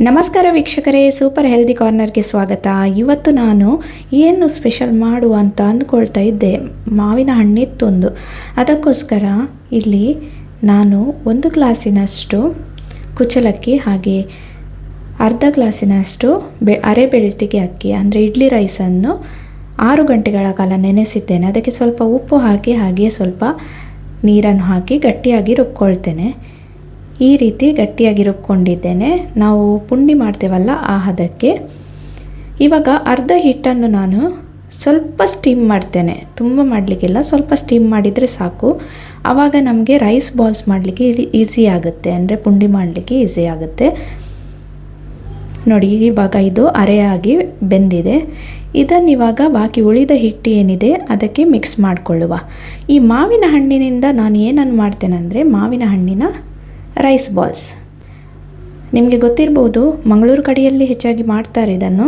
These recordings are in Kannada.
ನಮಸ್ಕಾರ ವೀಕ್ಷಕರೇ, ಸೂಪರ್ ಹೆಲ್ದಿ ಕಾರ್ನರ್ಗೆ ಸ್ವಾಗತ. ಇವತ್ತು ನಾನು ಏನು ಸ್ಪೆಷಲ್ ಮಾಡುವ ಅಂತ ಅಂದ್ಕೊಳ್ತಾ ಇದ್ದೆ. ಮಾವಿನ ಹಣ್ಣಿತ್ತೊಂದು, ಅದಕ್ಕೋಸ್ಕರ ಇಲ್ಲಿ ನಾನು 1 ಗ್ಲಾಸಿನಷ್ಟು ಕುಚ್ಚಲಕ್ಕಿ ಹಾಗೆ ಅರ್ಧ ಗ್ಲಾಸಿನಷ್ಟು ಅರೆ ಬೆಳ್ತಿಗೆ ಅಕ್ಕಿ ಅಂದರೆ ಇಡ್ಲಿ ರೈಸನ್ನು 6 ಗಂಟೆಗಳ ಕಾಲ ನೆನೆಸಿದ್ದೇನೆ. ಅದಕ್ಕೆ ಸ್ವಲ್ಪ ಉಪ್ಪು ಹಾಕಿ ಹಾಗೆ ಸ್ವಲ್ಪ ನೀರನ್ನು ಹಾಕಿ ಗಟ್ಟಿಯಾಗಿ ರುಬ್ಕೊಳ್ತೇನೆ. ಈ ರೀತಿ ಗಟ್ಟಿಯಾಗಿ ರುಬ್ಕೊಂಡಿದ್ದೇನೆ. ನಾವು ಪುಂಡಿ ಮಾಡ್ತೇವಲ್ಲ ಆ ಹದಕ್ಕೆ. ಇವಾಗ ಅರ್ಧ ಹಿಟ್ಟನ್ನು ನಾನು ಸ್ವಲ್ಪ ಸ್ಟೀಮ್ ಮಾಡ್ತೇನೆ. ತುಂಬ ಮಾಡಲಿಕ್ಕಿಲ್ಲ, ಸ್ವಲ್ಪ ಸ್ಟೀಮ್ ಮಾಡಿದರೆ ಸಾಕು. ಆವಾಗ ನಮಗೆ ರೈಸ್ ಬಾಲ್ಸ್ ಮಾಡಲಿಕ್ಕೆ ಈಸಿ ಆಗುತ್ತೆ, ಅಂದರೆ ಪುಂಡಿ ಮಾಡಲಿಕ್ಕೆ ಈಸಿ ಆಗುತ್ತೆ. ನೋಡಿ, ಇವಾಗ ಇದು ಅರೆಯಾಗಿ ಬೆಂದಿದೆ. ಇದನ್ನಿವಾಗ ಬಾಕಿ ಉಳಿದ ಹಿಟ್ಟು ಏನಿದೆ ಅದಕ್ಕೆ ಮಿಕ್ಸ್ ಮಾಡಿಕೊಳ್ಳುವ. ಈ ಮಾವಿನ ಹಣ್ಣಿನಿಂದ ನಾನು ಏನನ್ನು ಮಾಡ್ತೇನೆ ಅಂದರೆ ಮಾವಿನ ಹಣ್ಣಿನ ರೈಸ್ ಬಾಲ್ಸ್. ನಿಮಗೆ ಗೊತ್ತಿರ್ಬೋದು, ಮಂಗಳೂರು ಕಡೆಯಲ್ಲಿ ಹೆಚ್ಚಾಗಿ ಮಾಡ್ತಾರೆ ಇದನ್ನು.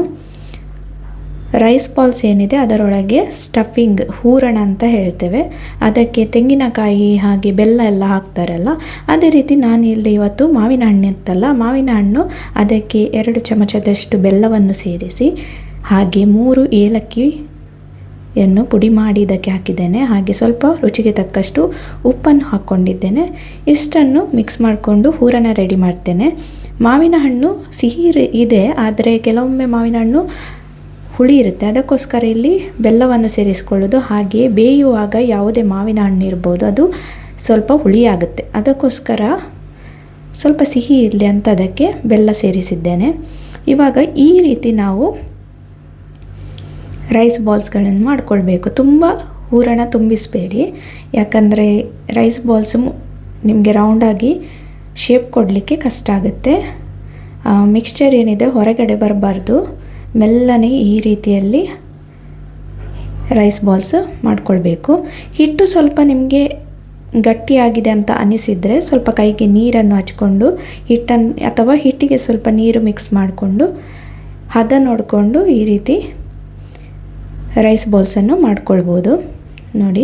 ರೈಸ್ ಬಾಲ್ಸ್ ಏನಿದೆ ಅದರೊಳಗೆ ಸ್ಟಫಿಂಗ್, ಹೂರಣ ಅಂತ ಹೇಳ್ತೇವೆ, ಅದಕ್ಕೆ ತೆಂಗಿನಕಾಯಿ ಹಾಗೆ ಬೆಲ್ಲ ಎಲ್ಲ ಹಾಕ್ತಾರಲ್ಲ, ಅದೇ ರೀತಿ ನಾನು ಇಲ್ಲಿ ಇವತ್ತು ಮಾವಿನ ಹಣ್ಣು ಇತ್ತಲ್ಲ, ಮಾವಿನ ಹಣ್ಣು ಅದಕ್ಕೆ 2 ಚಮಚದಷ್ಟು ಬೆಲ್ಲವನ್ನು ಸೇರಿಸಿ ಹಾಗೆ 3 ಏಲಕ್ಕಿಯನ್ನು ಪುಡಿ ಮಾಡಿ ಇದಕ್ಕೆ ಹಾಕಿದ್ದೇನೆ. ಹಾಗೆ ಸ್ವಲ್ಪ ರುಚಿಗೆ ತಕ್ಕಷ್ಟು ಉಪ್ಪನ್ನು ಹಾಕ್ಕೊಂಡಿದ್ದೇನೆ. ಇಷ್ಟನ್ನು ಮಿಕ್ಸ್ ಮಾಡಿಕೊಂಡು ಹೂರಣ ರೆಡಿ ಮಾಡ್ತೇನೆ. ಮಾವಿನ ಹಣ್ಣು ಸಿಹಿ ಇದೆ, ಆದರೆ ಕೆಲವೊಮ್ಮೆ ಮಾವಿನ ಹಣ್ಣು ಹುಳಿ ಇರುತ್ತೆ, ಅದಕ್ಕೋಸ್ಕರ ಇಲ್ಲಿ ಬೆಲ್ಲವನ್ನು ಸೇರಿಸ್ಕೊಳ್ಳೋದು. ಹಾಗೆ ಬೇಯುವಾಗ ಯಾವುದೇ ಮಾವಿನ ಹಣ್ಣು ಇರ್ಬೋದು, ಅದು ಸ್ವಲ್ಪ ಹುಳಿ ಆಗುತ್ತೆ, ಅದಕ್ಕೋಸ್ಕರ ಸ್ವಲ್ಪ ಸಿಹಿ ಇರಲಿ ಅಂತ ಅದಕ್ಕೆ ಬೆಲ್ಲ ಸೇರಿಸಿದ್ದೇನೆ. ಇವಾಗ ಈ ರೀತಿ ನಾವು ರೈಸ್ ಬಾಲ್ಸ್ಗಳನ್ನು ಮಾಡ್ಕೊಳ್ಬೇಕು. ತುಂಬ ಹೂರಣ ತುಂಬಿಸಬೇಡಿ, ಯಾಕಂದರೆ ರೈಸ್ ಬಾಲ್ಸು ನಿಮಗೆ ರೌಂಡಾಗಿ ಶೇಪ್ ಕೊಡಲಿಕ್ಕೆ ಕಷ್ಟ ಆಗುತ್ತೆ. ಮಿಕ್ಸ್ಚರ್ ಏನಿದೆ ಹೊರಗಡೆ ಬರಬಾರ್ದು, ಮೆಲ್ಲನೆ ಈ ರೀತಿಯಲ್ಲಿ ರೈಸ್ ಬಾಲ್ಸ್ ಮಾಡ್ಕೊಳ್ಬೇಕು. ಹಿಟ್ಟು ಸ್ವಲ್ಪ ನಿಮಗೆ ಗಟ್ಟಿಯಾಗಿದೆ ಅಂತ ಅನಿಸಿದರೆ ಸ್ವಲ್ಪ ಕೈಗೆ ನೀರನ್ನು ಹಚ್ಕೊಂಡು ಹಿಟ್ಟನ್ನು ಅಥವಾ ಹಿಟ್ಟಿಗೆ ಸ್ವಲ್ಪ ನೀರು ಮಿಕ್ಸ್ ಮಾಡಿಕೊಂಡು ಹದ ನೋಡಿಕೊಂಡು ಈ ರೀತಿ ರೈಸ್ ಬಾಲ್ಸನ್ನು ಮಾಡ್ಕೊಳ್ಬೋದು. ನೋಡಿ,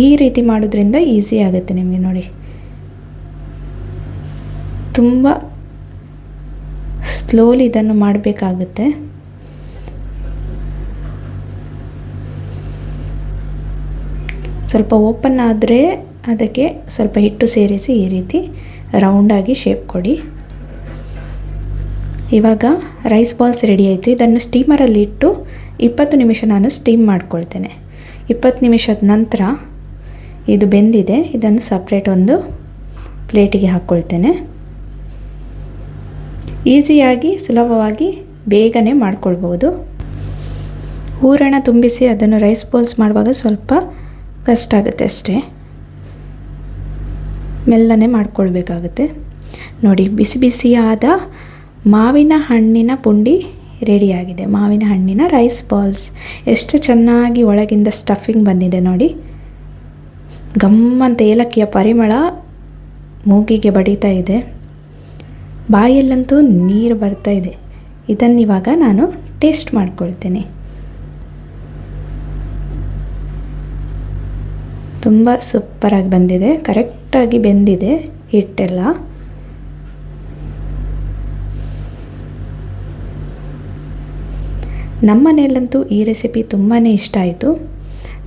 ಈ ರೀತಿ ಮಾಡೋದ್ರಿಂದ ಈಸಿ ಆಗುತ್ತೆ ನಿಮಗೆ. ನೋಡಿ, ತುಂಬ ಸ್ಲೋಲಿ ಇದನ್ನು ಮಾಡಬೇಕಾಗುತ್ತೆ. ಸ್ವಲ್ಪ ಓಪನ್ ಆದರೆ ಅದಕ್ಕೆ ಸ್ವಲ್ಪ ಹಿಟ್ಟು ಸೇರಿಸಿ ಈ ರೀತಿ ರೌಂಡಾಗಿ ಶೇಪ್ ಕೊಡಿ. ಇವಾಗ ರೈಸ್ ಬಾಲ್ಸ್ ರೆಡಿ ಆಯಿತು. ಇದನ್ನು ಸ್ಟೀಮರಲ್ಲಿ ಇಟ್ಟು 20 ನಿಮಿಷ ನಾನು ಸ್ಟೀಮ್ ಮಾಡ್ಕೊಳ್ತೇನೆ. 20 ನಿಮಿಷದ ನಂತರ ಇದು ಬೆಂದಿದೆ. ಇದನ್ನು ಸಪ್ರೇಟ್ ಒಂದು ಪ್ಲೇಟಿಗೆ ಹಾಕ್ಕೊಳ್ತೇನೆ. ಈಸಿಯಾಗಿ ಸುಲಭವಾಗಿ ಬೇಗನೆ ಮಾಡ್ಕೊಳ್ಬೋದು. ಹೂರಣ ತುಂಬಿಸಿ ಅದನ್ನು ರೈಸ್ ಬಾಲ್ಸ್ ಮಾಡುವಾಗ ಸ್ವಲ್ಪ ಕಷ್ಟ ಆಗುತ್ತೆ ಅಷ್ಟೇ, ಮೆಲ್ಲನೆ ಮಾಡ್ಕೊಳ್ಬೇಕಾಗುತ್ತೆ. ನೋಡಿ, ಬಿಸಿ ಬಿಸಿಯಾದ ಮಾವಿನ ಹಣ್ಣಿನ ಪುಂಡಿ ರೆಡಿಯಾಗಿದೆ. ಮಾವಿನ ಹಣ್ಣಿನ ರೈಸ್ ಬಾಲ್ಸ್ ಎಷ್ಟು ಚೆನ್ನಾಗಿ ಒಳಗಿಂದ ಸ್ಟಫಿಂಗ್ ಬಂದಿದೆ ನೋಡಿ. ಗಮ್ಮಂತ ಏಲಕ್ಕಿಯ ಪರಿಮಳ ಮೂಗಿಗೆ ಬಡಿತಾ ಇದೆ, ಬಾಯಲ್ಲಂತೂ ನೀರು ಬರ್ತಾ ಇದೆ. ಇದನ್ನಿವಾಗ ನಾನು ಟೇಸ್ಟ್ ಮಾಡ್ಕೊಳ್ತೇನೆ. ತುಂಬ ಸೂಪರಾಗಿ ಬಂದಿದೆ, ಕರೆಕ್ಟಾಗಿ ಬೆಂದಿದೆ ಹಿಟ್ಟೆಲ್ಲ. ನಮ್ಮ ಮನೆಯಲ್ಲಂತೂ ಈ ರೆಸಿಪಿ ತುಂಬಾ ಇಷ್ಟ ಆಯಿತು,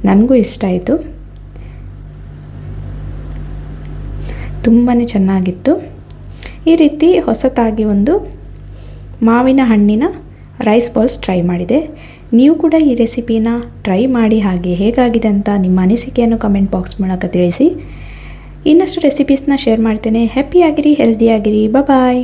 ನನಗೂ ಇಷ್ಟ ಆಯಿತು, ತುಂಬಾ ಚೆನ್ನಾಗಿತ್ತು. ಈ ರೀತಿ ಹೊಸತಾಗಿ ಒಂದು ಮಾವಿನ ಹಣ್ಣಿನ ರೈಸ್ ಬಾಲ್ಸ್ ಟ್ರೈ ಮಾಡಿದೆ. ನೀವು ಕೂಡ ಈ ರೆಸಿಪಿನ ಟ್ರೈ ಮಾಡಿ ಹಾಗೆ ಹೇಗಾಗಿದೆ ಅಂತ ನಿಮ್ಮ ಅನಿಸಿಕೆಯನ್ನು ಕಮೆಂಟ್ ಬಾಕ್ಸ್ ಮೂಲಕ ತಿಳಿಸಿ. ಇನ್ನಷ್ಟು ರೆಸಿಪೀಸ್ನ ಶೇರ್ ಮಾಡ್ತೇನೆ. ಹ್ಯಾಪಿಯಾಗಿರಿ, ಹೆಲ್ದಿಯಾಗಿರಿ. ಬಾಯ್.